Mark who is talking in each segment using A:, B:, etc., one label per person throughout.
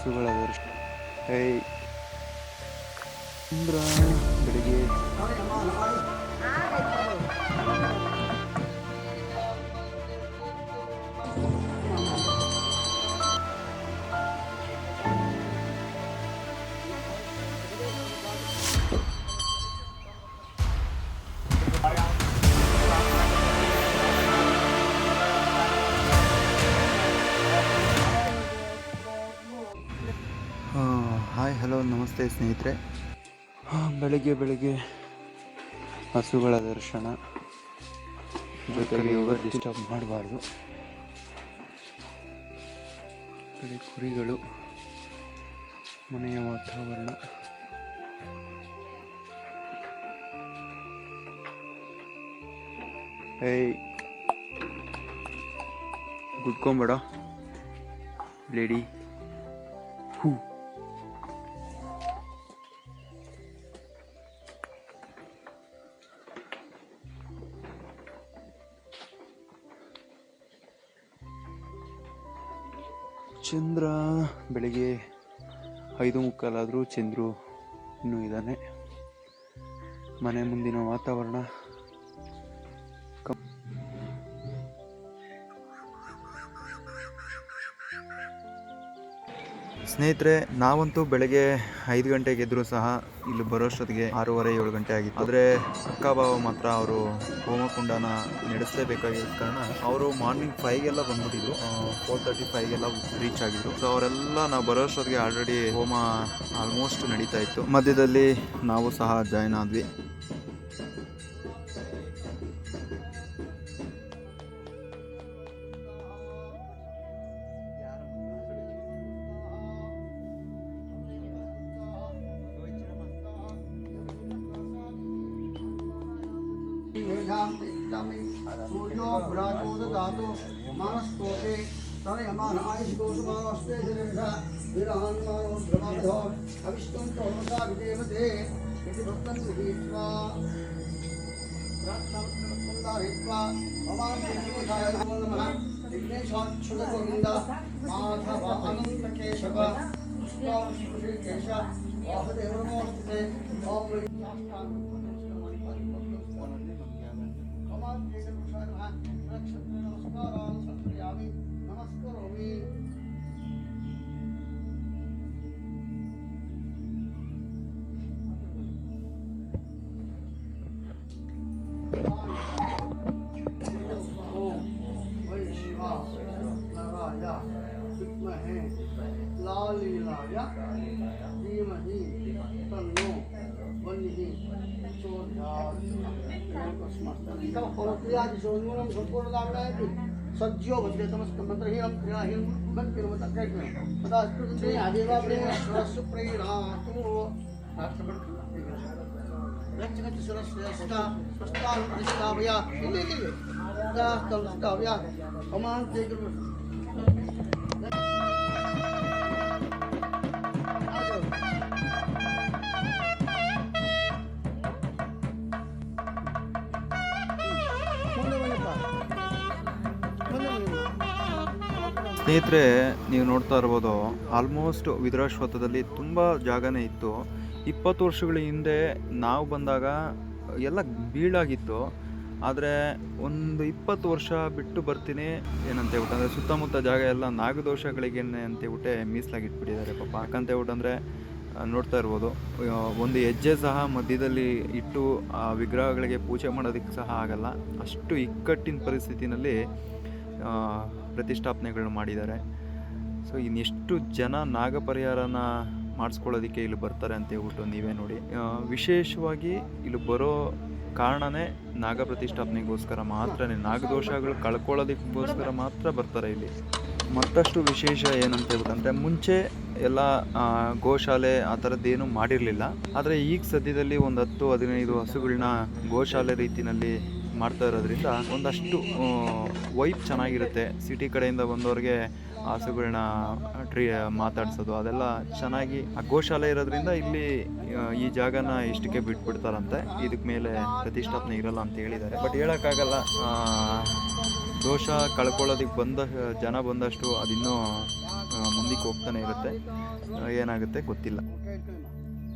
A: ಹಸುಗಳ ದರ್ಶನ. ಚಂದ್ರ ಬೆಳಿಗ್ಗೆ ಹಾಯ್ ಹಲೋ ನಮಸ್ತೆ ಸ್ನೇಹಿತರೆ. ಬೆಳಿಗ್ಗೆ ಹಸುಗಳ ದರ್ಶನ, ಜೊತೆಗೆ ಡಿಸ್ಟರ್ಬ್ ಮಾಡಬಾರ್ದು. ಕುರಿಗಳು, ಮನೆಯ ವಾತಾವರಣ. ಗುಡ್ಕೊಂಬೇಡ ಲೇಡಿ. ಚಂದ್ರ ಬೆಳಿಗ್ಗೆ 5:15 ಆದರೂ ಚಂದ್ರು ಇನ್ನೂ ಇದ್ದಾನೆ. ಮನೆ ಮುಂದಿನ ವಾತಾವರಣ ಸ್ನೇಹಿತರೆ, ನಾವಂತೂ ಬೆಳಗ್ಗೆ 5 ಗಂಟೆಗೆ ಎದ್ರೂ ಸಹ ಇಲ್ಲಿ ಬರೋಷ್ಟೊತ್ತಿಗೆ 6:30-7 ಗಂಟೆ ಆಗಿತ್ತು. ಆದರೆ ಅಕ್ಕ ಬಾವ ಮಾತ್ರ ಅವರು ಹೋಮಕುಂಡನ ನಡೆಸಲೇಬೇಕಾಗಿದ್ದ ಕಾರಣ ಅವರು ಮಾರ್ನಿಂಗ್ 5ಗೆಲ್ಲ ಬಂದ್ಬಿಟ್ಟಿದ್ರು. 4:35ಗೆಲ್ಲ ರೀಚ್ ಆಗಿದ್ರು. ಸೊ ಅವರೆಲ್ಲ ನಾವು ಬರೋಷ್ಟೊತ್ತಿಗೆ ಆಲ್ರೆಡಿ ಹೋಮ ಆಲ್ಮೋಸ್ಟ್ ನಡೀತಾ ಇತ್ತು. ಮಧ್ಯದಲ್ಲಿ ನಾವು ಸಹ ಜಾಯ್ನ್ ಆದ್ವಿ.
B: सूर्यो भ्राजोदधातु मानस्तोते तनयमान आयुष्कोसमानस्ते जनेषा विरहान्मानोद्रमादो अविष्टं तोमसा विदेवते इति भक्तं गृहीत्वा रत्नवत्नवत्नदारित्वा ममां विघ्नेशाय नमः विघ्नेशाच्युतगोविन्द माधव अनन्तकेशव कृष्णावशिकेश वासुदेव नमोऽस्तुते ॐ लालीलाय धीमहि तन्नो वह्निः सज्जो वन्दे तमस्तमन्त्रहीनं क्रियाहीनं मन्त्रमतक्रैक्यं तदास्तुते आदेवाप्रेमश्वरस्य प्रेरणातु रक्षगति सुरश्रेष्ठा स्वस्तानुष्ठावया दास्तंष्ठावया अमान्ते गुरु
A: ಸ್ನೇಹಿತರೆ, ನೀವು ನೋಡ್ತಾ ಇರ್ಬೋದು, ಆಲ್ಮೋಸ್ಟ್ ವಿದುರಾಶ್ವತ್ಥದಲ್ಲಿ ತುಂಬ ಜಾಗನೇ ಇತ್ತು. 20 ವರ್ಷಗಳ ಹಿಂದೆ ನಾವು ಬಂದಾಗ ಎಲ್ಲ ಬೀಳಾಗಿತ್ತು. ಆದರೆ ಒಂದು 20 ವರ್ಷ ಬಿಟ್ಟು ಬರ್ತೀನಿ ಏನಂತ ಹೇಳ್ಬಿಟ್ಟು ಅಂದರೆ ಸುತ್ತಮುತ್ತ ಜಾಗ ಎಲ್ಲ ನಾಗದೋಷಗಳಿಗೇನೆ ಅಂತೇಳ್ಬಿಟ್ಟೆ ಮೀಸಲಾಗಿಟ್ಬಿಟ್ಟಿದ್ದಾರೆ ಪಾಪ. ಯಾಕಂತ ಹೇಳ್ಬಿಟ್ಟಂದರೆ ನೋಡ್ತಾ ಇರ್ಬೋದು, ಒಂದು ಹೆಜ್ಜೆ ಸಹ ಮಧ್ಯದಲ್ಲಿ ಇಟ್ಟು ಆ ವಿಗ್ರಹಗಳಿಗೆ ಪೂಜೆ ಮಾಡೋದಕ್ಕೆ ಸಹ ಆಗಲ್ಲ. ಅಷ್ಟು ಇಕ್ಕಟ್ಟಿನ ಪರಿಸ್ಥಿತಿನಲ್ಲಿ ಪ್ರತಿಷ್ಠಾಪನೆಗಳನ್ನ ಮಾಡಿದ್ದಾರೆ. ಸೊ ಇನ್ನೆಷ್ಟು ಜನ ನಾಗ ಪರಿಹಾರನ ಮಾಡಿಸ್ಕೊಳ್ಳೋದಕ್ಕೆ ಇಲ್ಲಿ ಬರ್ತಾರೆ ಅಂತ ಹೇಳ್ಬಿಟ್ಟು ನೀವೇ ನೋಡಿ. ವಿಶೇಷವಾಗಿ ಇಲ್ಲಿ ಬರೋ ಕಾರಣನೇ ನಾಗ ಪ್ರತಿಷ್ಠಾಪನೆಗೋಸ್ಕರ ಮಾತ್ರನೇ, ನಾಗದೋಷಗಳು ಕಳ್ಕೊಳ್ಳೋದಕ್ಕೋಸ್ಕರ ಮಾತ್ರ ಬರ್ತಾರೆ ಇಲ್ಲಿ. ಮತ್ತಷ್ಟು ವಿಶೇಷ ಏನಂತ ಹೇಳ್ಬೇಕಂದ್ರೆ, ಮುಂಚೆ ಎಲ್ಲ ಗೋಶಾಲೆ ಆ ಥರದ್ದೇನು ಮಾಡಿರಲಿಲ್ಲ. ಆದರೆ ಈಗ ಸದ್ಯದಲ್ಲಿ ಒಂದು 10-15 ಹಸುಗಳನ್ನ ಗೋಶಾಲೆ ರೀತಿಯಲ್ಲಿ ಮಾಡ್ತಾ ಇರೋದ್ರಿಂದ ಒಂದಷ್ಟು ವೈಬ್ ಚೆನ್ನಾಗಿರುತ್ತೆ. ಸಿಟಿ ಕಡೆಯಿಂದ ಬಂದವ್ರಿಗೆ ಹಸುಗಳನ್ನ ಮಾತಾಡ್ಸೋದು ಅದೆಲ್ಲ ಚೆನ್ನಾಗಿ, ಆ ಗೋಶಾಲೆ ಇರೋದ್ರಿಂದ ಇಲ್ಲಿ ಈ ಜಾಗನ ಇಷ್ಟಕ್ಕೆ ಬಿಟ್ಬಿಡ್ತಾರಂತೆ. ಇದಕ್ಕೆ ಮೇಲೆ ಪ್ರತಿಷ್ಠಾಪನೆ ಇರಲ್ಲ ಅಂತ ಹೇಳಿದ್ದಾರೆ. ಬಟ್ ಹೇಳೋಕ್ಕಾಗಲ್ಲ, ದೋಷ ಕಳ್ಕೊಳ್ಳೋದಕ್ಕೆ ಜನ ಬಂದಷ್ಟು ಅದಿನ್ನೂ ಮುಂದಿನ ಮುಂದಕ್ಕೆ ಹೋಗ್ತಾನೆ ಇರುತ್ತೆ. ಏನಾಗುತ್ತೆ ಗೊತ್ತಿಲ್ಲ.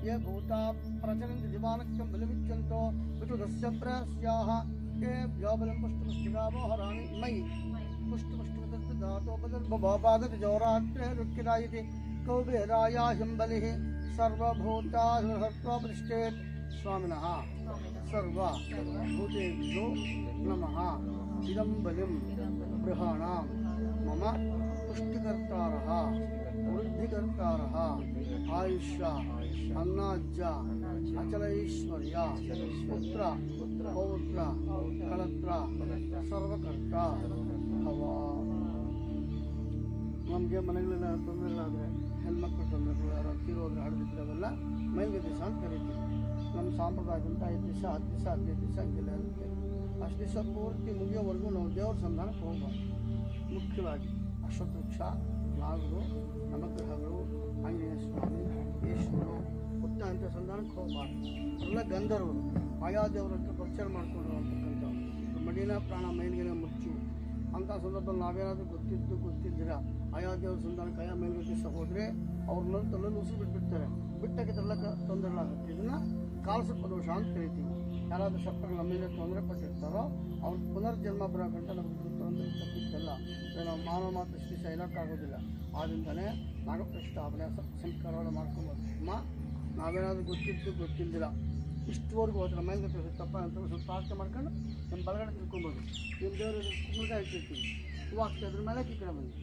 B: ये भूता प्रचलन्ति दिवानक्यं बलिविच्यन्तो विटुदस्य प्रस्याः ये व्याबलं पुष्टपुष्टिकावो हरामि मयि पुष्टपुष्टपदर्पदातो बदर्भवापादजोरात्रे रुक्किरायति कौबेरायाहिं बलिः सर्वभूताधिपतिष्ठेत् स्वामिनः सर्वभूतेभ्यो नमः इदं बलिं गृहाणां मम पुष्टिकर्तारः वृद्धिकर्तारः आयुष्य अन्नाज्य अचलैश्वर्य पुत्र पौत्र कलत्र सर्वकर्ತ ಭವ. ನಮಗೆ ಮನೆಗಳೆಲ್ಲ ತೊಂದರೆ ಆದರೆ ಹೆಣ್ಮಕ್ಳು ತೊಂದರೆಗಳು ಯಾರು ತೀರೋದ್ರೆ ಹಡಿದ್ರೆ ಅವೆಲ್ಲ ಮೈಲಿಗೆ ದಿವಸ ಅಂತ ಕರಿತೀವಿ. ನಮ್ಮ ಸಾಂಪ್ರದಾಯದಂತ 5 ದಿವಸ 10 ದಿವಸ 15 ದಿವಸ ಹಂಗಿಲ್ಲ ಇರುತ್ತೆ. ಅಷ್ಟು ದಿವಸ ಪೂರ್ತಿ ಮುಗಿಯೋವರೆಗೂ ನಾವು ದೇವ್ರ ಸಂಧಾನಕ್ಕೆ ಹೋಗ್ಬಾರ್ದು. ಮುಖ್ಯವಾಗಿ ಅಶ್ವತ್ಥವೃಕ್ಷ, ನಾಗರು, ನವಗ್ರಹಗಳು, ಆಂಜನೇಯ ಸ್ವಾಮಿ, ಈಶ್ವರು, ಪುಟ್ಟ ಅಂತ ಸಂಧಾನಕ್ಕೆ ಹೋಗಬಾರ್ದು. ಎಲ್ಲ ಗಂಧರ್ವರು ಆಯಾ ದೇವರ ಹತ್ರ ಪರಿಚಯ ಮಾಡ್ಕೊಂಡು ಹೋಗ್ತಕ್ಕಂಥವ್ರು. ಮಡಿನ ಪ್ರಾಣ ಮೈಲಿಗೆನ ಮುಚ್ಚು ಅಂಥ ಸಂದರ್ಭದಲ್ಲಿ ನಾವೇನಾದರೂ ಗೊತ್ತಿದ್ದೀರ ಆಯಾ ದೇವ್ರ ಸಂಧಾನಕ್ಕೆ ಆಯಾ ಮೈಲಿಗೆ ದಿವಸ ಹೋದರೆ ಅವ್ರನ್ನ ತಲೆಯಲ್ಲಿ ಉಸಿರು ಬಿಟ್ಬಿಡ್ತಾರೆ. ಬಿಟ್ಟಕ್ಕೆ ತರಲಕ್ಕೆ ತೊಂದರೆಗಳಾಗುತ್ತೆ. ಇದನ್ನು ಕಾಲಸರ್ಪ ದೋಷ ಅಂತ ಕರಿತೀವಿ. ಯಾರಾದರೂ ಸರ್ಪಗಳು ನಮ್ಮ ಮೇಲೆ ತೊಂದರೆ ಪಟ್ಟಿರ್ತಾರೋ ಅವ್ರ ಪುನರ್ಜನ್ಮ ಬರೋ ಗಂಟೆ ನಮಗೆ ತೊಂದರೆ ತಪ್ಪಿದ್ದಲ್ಲ. ನಾವು ಮಾನವ ಮಾತ್ರ ದಿವಸ ಇರೋಕ್ಕಾಗೋದಿಲ್ಲ. ಆದ್ದರಿಂದಲೇ ನಾಗಪ್ರತಿಷ್ಠಾಪನೆ ಸಂಸ್ಕಾರವನ್ನು ಮಾಡ್ಕೊಬೋದು. ನಾವೇನಾದರೂ ಗೊತ್ತಿಲ್ದಿಲ್ಲ ಇಷ್ಟುವರೆಗೂ ಹೋದ್ರೆ ಮೈಂದ ತಪ್ಪ ಅಂತ ಸ್ವಲ್ಪ ಪ್ರಾರ್ಥನೆ ಮಾಡ್ಕೊಂಡು ನಮ್ಮ ಬಲಗಡೆ ತಿಳ್ಕೊಬೋದು. ನಿಮ್ಮ ದೇವರು ಕುಂಬಳಕಾಯಿ ಇಟ್ಟಿರ್ತೀವಿ, ಹೂವು ಹಾಕ್ತಾ ಇದ್ರ ಮೇಲೆ ಈ ಕಡೆ ಬಂದು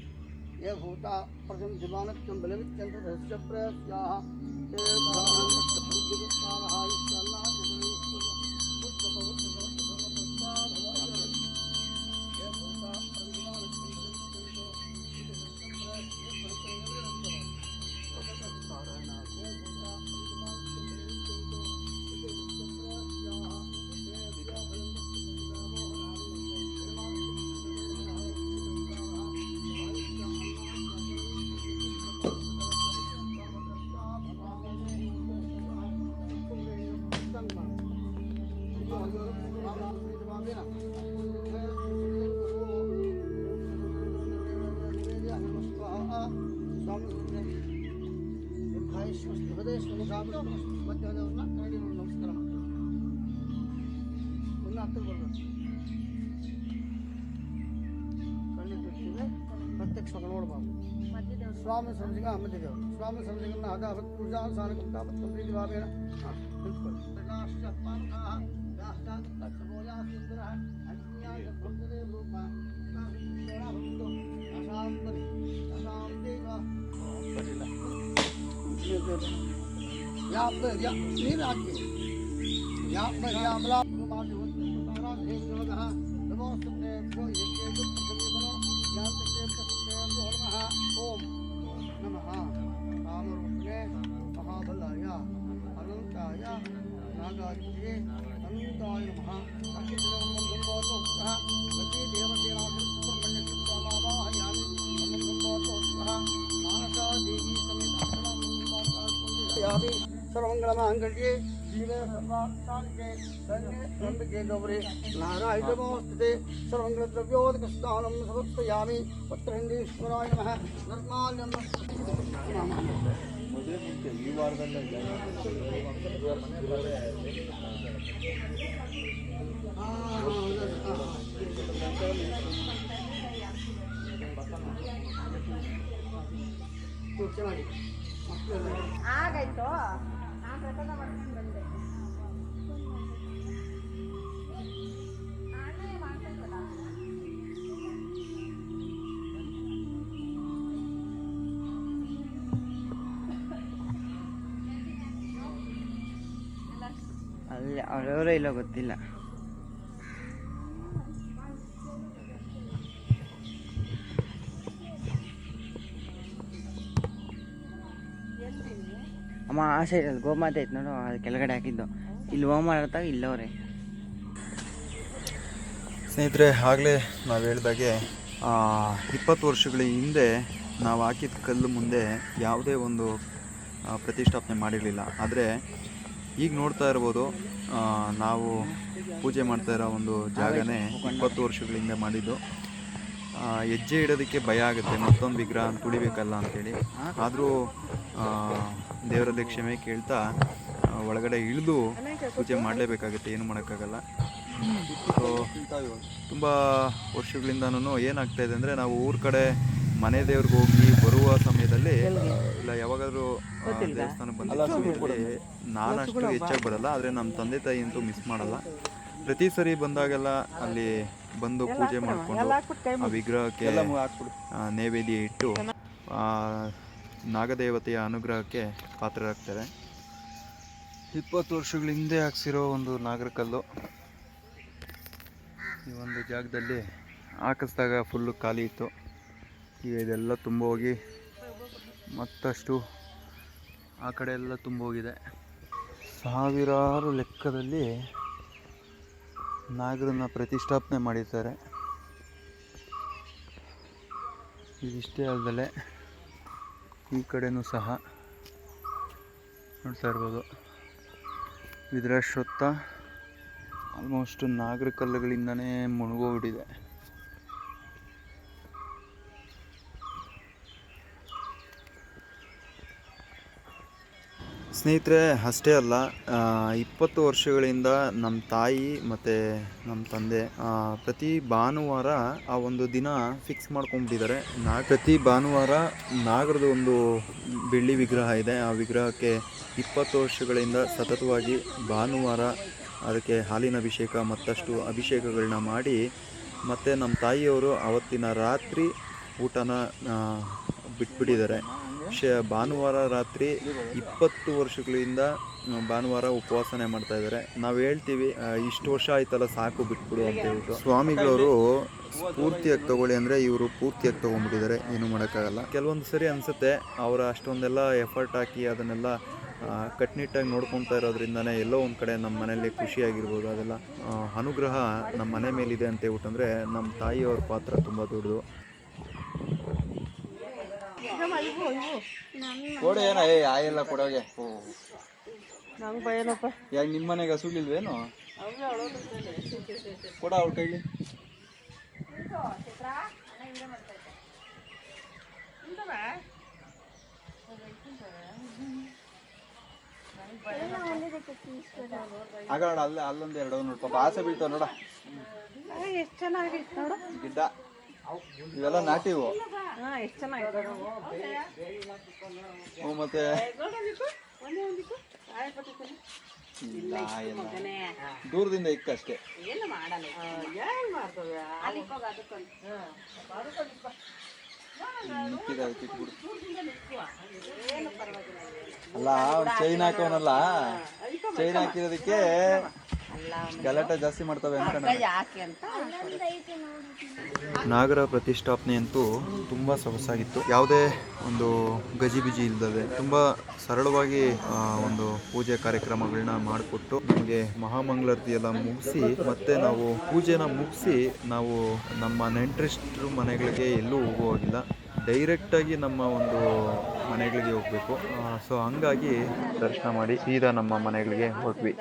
B: ಏ ಭೂತ ಪ್ರಥಮ ದಿವಾನಕ್ಯಂ ಬಲವಿತ್ಯಂತ ರಹಸ್ಯ ಪ್ರಸ್ಯಾಹ ಮತ್ತೆ ನಮಸ್ಕಾರ ಇನ್ನು ಹತ್ತಿರ ಬರ್ಬೇಕು. ಕಣ್ಣಿಟ್ಟಿರ್ತೀವಿ, ಪ್ರತ್ಯಕ್ಷ ನೋಡಬಾರ್ದು. ಸ್ವಾಮಿ ಸಂಜಿಗ ಅಮ್ಮದಿದೇವು ಸ್ವಾಮಿ ಸಂಜಿಗನ್ನ ಅದ ಅವತ್ತು ಪೂಜಾ ಸಾನಕಂತ ಪ್ರೀತಿ ಭಾವೇನ ನಿಂತ್ಕೊಳ್ಳಿ. ನೀರು ಹಾಕಿ ಓಂ ನಮಃ ಕಾಮರೂಪಿಣೆ ಮಹಾಬಲಾಯ ಅನಂತಾಯ ನಾಗಾದಿತ್ಯೆ ಅನಂತಾಯ ನಮಃ ಸುಬ್ರಹ್ಮಣ್ಯ ಶುಕ್ರಮಾವಾಹಯಾಮಿ ಮಾನಸಾ ದೇವಿ ಸಮೇತ ಸರ್ವಂಗಳಮಾಂಗಲ್ಯೆ ಜೀವೆ ಸರ್ವಾರ್ಥಾನಿಕೆ ಧನ್ಯೆ ನಂಬಿಕೆ ಗೌರಿ ನಾರಾಯಣಮೋಸ್ತುತೆ ಸರ್ವಂಗಳ ದ್ರವ್ಯೋದಕ ಸ್ನಾನಂ ಸಮರ್ಪಯಾಮಿ ಪತ್ರಹಿಂದೀಶ್ವರಾಯ ನಮಃ ನಿರ್ಮಾಲ್ಯಂ ಈ ವಾರದಲ್ಲೇ ಚೆನ್ನಾಗಿ
C: ಆಗಾಯ್ತು. ನಾನು ಪ್ರಸಾದ ಮಾಡ್ಕೊಂಡು ಬಂದೆ.
D: ಅಲ್ಲಿ ಅವರವರೇ ಇಲ್ಲ ಗೊತ್ತಿಲ್ಲ. ಅಮ್ಮ ಆ ಸೈಡಲ್ಲಿ ಗೋಮಾತೆ ಐತೆ ನೋಡು, ಅದು ಕೆಳಗಡೆ ಹಾಕಿದ್ದು. ಇಲ್ಲಿ ಹೋಮ ಮಾಡ್ತಾಗ ಇಲ್ಲವ್ರೆ.
A: ಸ್ನೇಹಿತರೆ, ಆಗಲೇ ನಾವು ಹೇಳಿದಾಗೆ 20 ವರ್ಷಗಳ ಹಿಂದೆ ನಾವು ಹಾಕಿದ ಕಲ್ಲು ಮುಂದೆ ಯಾವುದೇ ಒಂದು ಪ್ರತಿಷ್ಠಾಪನೆ ಮಾಡಿರಲಿಲ್ಲ. ಆದರೆ ಈಗ ನೋಡ್ತಾ ಇರ್ಬೋದು, ನಾವು ಪೂಜೆ ಮಾಡ್ತಾ ಇರೋ ಒಂದು ಜಾಗನೇ 20 ವರ್ಷಗಳ ಹಿಂದೆ ಮಾಡಿದ್ದು. ಹೆಜ್ಜೆ ಇಡೋದಕ್ಕೆ ಭಯ ಆಗುತ್ತೆ, ಮತ್ತೊಂದು ವಿಗ್ರಹ ತುಳಿಬೇಕಲ್ಲ ಅಂತೇಳಿ. ಆದರೂ ದೇವರಲ್ಲಿ ಕ್ಷಮೆ ಕೇಳ್ತಾ ಒಳಗಡೆ ಇಳಿದು ಪೂಜೆ ಮಾಡಲೇಬೇಕಾಗುತ್ತೆ, ಏನು ಮಾಡೋಕ್ಕಾಗಲ್ಲ. ಸೊ ತುಂಬ ವರ್ಷಗಳಿಂದನೂ ಏನಾಗ್ತಾಯಿದೆ ಅಂದರೆ, ನಾವು ಊರ ಕಡೆ ಮನೆ ದೇವ್ರಿಗೆ ಹೋಗಿ ಬರುವ ಸಮಯದಲ್ಲಿ ಇಲ್ಲ ಯಾವಾಗಾದರೂ ದೇವಸ್ಥಾನಕ್ಕೆ ಬಂದ ಸಮಯದಲ್ಲಿ ನಾನು ಅಷ್ಟು ಹೆಚ್ಚಾಗಿ ಬರಲ್ಲ, ಆದರೆ ನಮ್ಮ ತಂದೆ ತಾಯಿ ಅಂತೂ ಮಿಸ್ ಮಾಡಲ್ಲ. ಪ್ರತಿ ಸರಿ ಬಂದಾಗೆಲ್ಲ ಅಲ್ಲಿ ಬಂದು ಪೂಜೆ ಮಾಡಿಕೊಂಡು ಆ ವಿಗ್ರಹಕ್ಕೆ ನೈವೇದ್ಯ ಇಟ್ಟು ನಾಗದೇವತೆಯ ಅನುಗ್ರಹಕ್ಕೆ ಪಾತ್ರರಾಗ್ತಾರೆ. 20 ವರ್ಷಗಳ ಹಿಂದೆ ಹಾಕ್ಸಿರೋ ಒಂದು ನಾಗರಕಲ್ಲು ಈ ಒಂದು ಜಾಗದಲ್ಲಿ ಹಾಕಿಸ್ದಾಗ ಫುಲ್ಲು ಖಾಲಿ ಇತ್ತು. ಈಗ ಇದೆಲ್ಲ ತುಂಬ ಹೋಗಿ ಮತ್ತಷ್ಟು ಆ ಕಡೆ ಎಲ್ಲ ತುಂಬ ಹೋಗಿದೆ. ಸಾವಿರಾರು ಲೆಕ್ಕದಲ್ಲಿ ನಾಗರನ್ನ ಪ್ರತಿಷ್ಠಾಪನೆ ಮಾಡಿದ್ದಾರೆ. ಇದಿಷ್ಟೇ ಅಲ್ಲದೆ ಈ ಕಡೆನೂ ಸಹ ನೋಡ್ತಾ ಇರ್ಬೋದು, ವಿದ್ರಾಶ್ವತ್ಥ ಆಲ್ಮೋಸ್ಟ್ ನಾಗರ ಕಲ್ಲುಗಳಿಂದನೇ ಮುಳುಗೋಗ್ಬಿಟ್ಟಿದೆ. ಸ್ನೇಹಿತರೆ, ಅಷ್ಟೇ ಅಲ್ಲ, 20 ವರ್ಷಗಳಿಂದ ನಮ್ಮ ತಾಯಿ ಮತ್ತು ನಮ್ಮ ತಂದೆ ಪ್ರತಿ ಭಾನುವಾರ ಆ ಒಂದು ದಿನ ಫಿಕ್ಸ್ ಮಾಡ್ಕೊಂಡ್ಬಿಟ್ಟಿದ್ದಾರೆ. ಪ್ರತಿ ಭಾನುವಾರ ನಾಗರದ ಒಂದು ಬೆಳ್ಳಿ ವಿಗ್ರಹ ಇದೆ. ಆ ವಿಗ್ರಹಕ್ಕೆ 20 ವರ್ಷಗಳಿಂದ ಸತತವಾಗಿ ಭಾನುವಾರ ಅದಕ್ಕೆ ಹಾಲಿನ ಅಭಿಷೇಕ ಮತ್ತಷ್ಟು ಅಭಿಷೇಕಗಳನ್ನ ಮಾಡಿ, ಮತ್ತು ನಮ್ಮ ತಾಯಿಯವರು ಆವತ್ತಿನ ರಾತ್ರಿ ಊಟನ ಬಿಟ್ಬಿಟ್ಟಿದ್ದಾರೆ. ಭಾನುವಾರ ರಾತ್ರಿ 20 ವರ್ಷಗಳಿಂದ ಭಾನುವಾರ ಉಪವಾಸನೆ ಮಾಡ್ತಾ ಇದ್ದಾರೆ. ನಾವು ಹೇಳ್ತೀವಿ ಇಷ್ಟು ವರ್ಷ ಆಯ್ತಲ್ಲ ಸಾಕು ಬಿಟ್ಬಿಡು ಅಂತ ಹೇಳ್ಬಿಟ್ಟು. ಸ್ವಾಮಿಗಳವರು ಪೂರ್ತಿಯಾಗಿ ತಗೊಳ್ಳಿ ಅಂದರೆ ಇವರು ಪೂರ್ತಿಯಾಗಿ ತೊಗೊಂಡ್ಬಿಟ್ಟಿದ್ದಾರೆ, ಏನೂ ಮಾಡೋಕ್ಕಾಗಲ್ಲ. ಕೆಲವೊಂದು ಸರಿ ಅನಿಸುತ್ತೆ ಅವರ ಅಷ್ಟೊಂದೆಲ್ಲ ಎಫರ್ಟ್ ಹಾಕಿ ಅದನ್ನೆಲ್ಲ ಕಟ್ನಿಟ್ಟಾಗಿ ನೋಡ್ಕೊತಾ ಇರೋದ್ರಿಂದನೇ ಎಲ್ಲೋ ಒಂದು ಕಡೆ ನಮ್ಮ ಮನೆಯಲ್ಲಿ ಖುಷಿಯಾಗಿರ್ಬೋದು. ಅದೆಲ್ಲ ಅನುಗ್ರಹ ನಮ್ಮ ಮನೆ ಮೇಲಿದೆ ಅಂತ ಹೇಳ್ಬಿಟ್ಟಂದರೆ ನಮ್ಮ ತಾಯಿಯವ್ರ ಪಾತ್ರ ತುಂಬ ದೊಡ್ಡದು. ಕೊಡ ಏನ ಆಯೆಲ್ಲ ಕೊಡೋಗೆ
C: ನಂಗೆ ಭಯನಪ್ಪ.
A: ಯಾಕೆ ನಿಮ್ಮ ಮನೆಗೆ ಹಸುಲಿಲ್ವೇನು? ಕೊಡ ಅವ್ರ ಕೈಲಿ. ಆಗಾಡ ಅಲ್ಲೊಂದು ಎರಡು ನೋಡ್ಪ ಆಸೆ ಬೀಳ್ತಾವ ನೋಡ.
C: ಎಷ್ಟು ಚೆನ್ನಾಗಿತ್ತು ನೋಡು
A: ಗಿಡ್ಡ, ಇವೆಲ್ಲ ನಾಟಿವು.
C: ಎಷ್ಟು ಚೆನ್ನಾಗಿತ್ತು.
A: ಮತ್ತೆ ಇಲ್ಲ ದೂರದಿಂದ ಇಕ್ಕ ಅಷ್ಟೇ.
C: ಏನು ಮಾಡಲ್ಲ, ಏನು ಮಾಡ್ತವೆ
A: ಅಲ್ಲ ಚೈನ್ ಹಾಕೋನಲ್ಲ, ಚೈನ್ ಹಾಕಿರೋದಕ್ಕೆ ಗಲಾಟೆ ಜಾಸ್ತಿ ಮಾಡ್ತವೆ ಅಂತ. ನಾಗರ ಪ್ರತಿಷ್ಠಾಪನೆ ಅಂತೂ ತುಂಬ ಸೊಗಸಾಗಿತ್ತು. ಯಾವುದೇ ಒಂದು ಗಜಿಬಿಜಿ ಇಲ್ಲದೆ ತುಂಬ ಸರಳವಾಗಿ ಒಂದು ಪೂಜೆ ಕಾರ್ಯಕ್ರಮಗಳನ್ನ ಮಾಡಿಕೊಟ್ಟು ನಮಗೆ ಮಹಾಮಂಗಳಾರತಿ ಎಲ್ಲ ಮುಗಿಸಿ, ಮತ್ತೆ ನಾವು ಪೂಜೆನ ಮುಗಿಸಿ ನಾವು ನಮ್ಮ ನೆಂಟರಿಷ್ಟ್ರ ಮನೆಗಳಿಗೆ ಎಲ್ಲೂ ಹೋಗುವಾಗಿಲ್ಲ, ಡೈರೆಕ್ಟಾಗಿ ನಮ್ಮ ಒಂದು ಮನೆಗಳಿಗೆ ಹೋಗಬೇಕು. ಸೊ ಹಂಗಾಗಿ ದರ್ಶನ ಮಾಡಿ ಸೀದಾ ನಮ್ಮ ಮನೆಗಳಿಗೆ ಹೋದ್ವಿ.